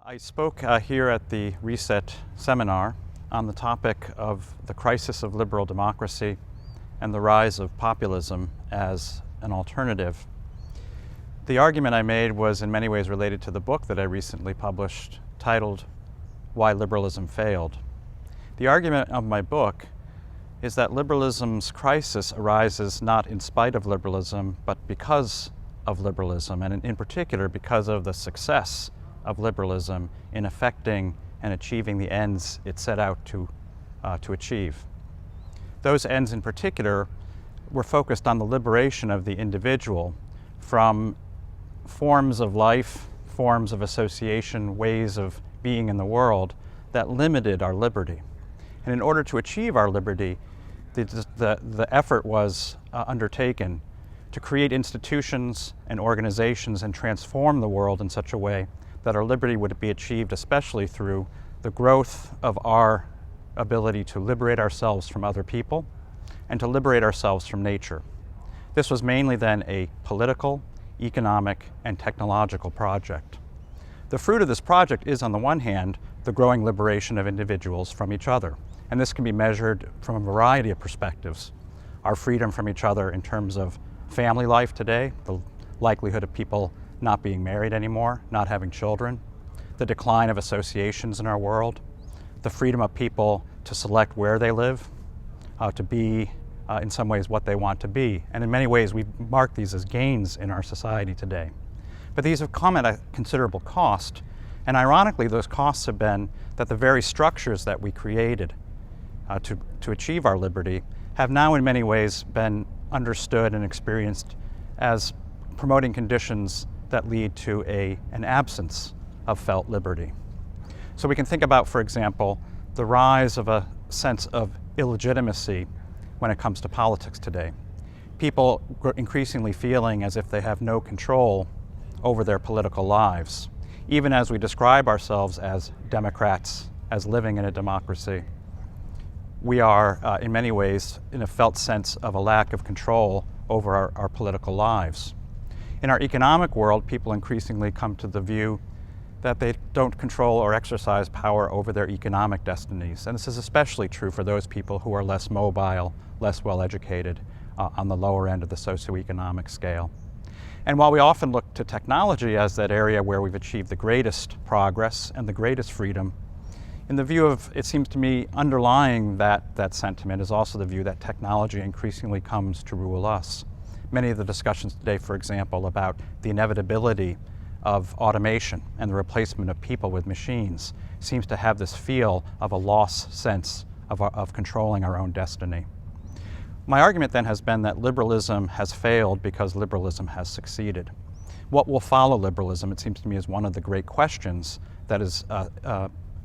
I spoke here at the Reset seminar on the topic of the crisis of liberal democracy and the rise of populism as an alternative. The argument I made was in many ways related to the book that I recently published titled Why Liberalism Failed. The argument of my book is that liberalism's crisis arises not in spite of liberalism, but because of liberalism, and in particular because of the success of liberalism in affecting and achieving the ends it set out to achieve. Those ends in particular were focused on the liberation of the individual from forms of life, forms of association, ways of being in the world that limited our liberty. And in order to achieve our liberty, the effort was undertaken to create institutions and organizations and transform the world in such a way that our liberty would be achieved, especially through the growth of our ability to liberate ourselves from other people and to liberate ourselves from nature. This was mainly then a political, economic, and technological project. The fruit of this project is, on the one hand, the growing liberation of individuals from each other. And this can be measured from a variety of perspectives. Our freedom from each other in terms of family life today, the likelihood of people not being married anymore, not having children, the decline of associations in our world, the freedom of people to select where they live, to be in some ways what they want to be. And in many ways we mark these as gains in our society today. But these have come at a considerable cost, and ironically those costs have been that the very structures that we created to achieve our liberty have now in many ways been understood and experienced as promoting conditions that lead to an absence of felt liberty. So we can think about, for example, the rise of a sense of illegitimacy when it comes to politics today. People increasingly feeling as if they have no control over their political lives, even as we describe ourselves as Democrats, as living in a democracy. We are, in many ways, in a felt sense of a lack of control over our political lives. In our economic world, people increasingly come to the view that they don't control or exercise power over their economic destinies. And this is especially true for those people who are less mobile, less well-educated, on the lower end of the socioeconomic scale. And while we often look to technology as that area where we've achieved the greatest progress and the greatest freedom, in the view of, it seems to me, underlying that sentiment is also the view that technology increasingly comes to rule us. Many of the discussions today, for example, about the inevitability of automation and the replacement of people with machines seems to have this feel of a lost sense of controlling our own destiny. My argument then has been that liberalism has failed because liberalism has succeeded. What will follow liberalism, it seems to me, is one of the great questions that is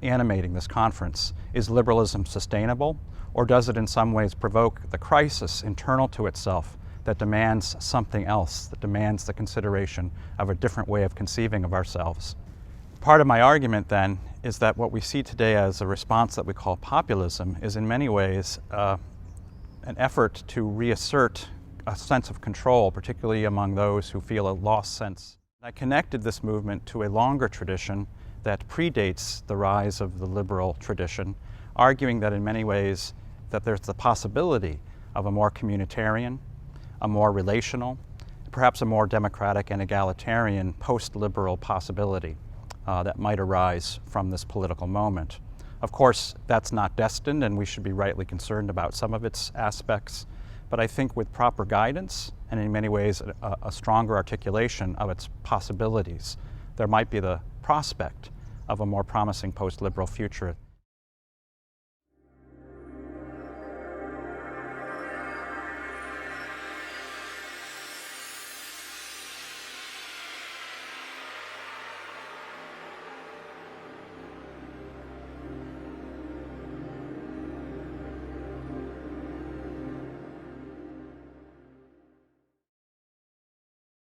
animating this conference. Is liberalism sustainable, or does it in some ways provoke the crisis internal to itself that demands something else, that demands the consideration of a different way of conceiving of ourselves? Part of my argument then is that what we see today as a response that we call populism is in many ways an effort to reassert a sense of control, particularly among those who feel a lost sense. I connected this movement to a longer tradition that predates the rise of the liberal tradition, arguing that in many ways that there's the possibility of a more communitarian, a more relational, perhaps a more democratic and egalitarian post-liberal possibility that might arise from this political moment. Of course, that's not destined, and we should be rightly concerned about some of its aspects, but I think with proper guidance and in many ways a stronger articulation of its possibilities, there might be the prospect of a more promising post-liberal future.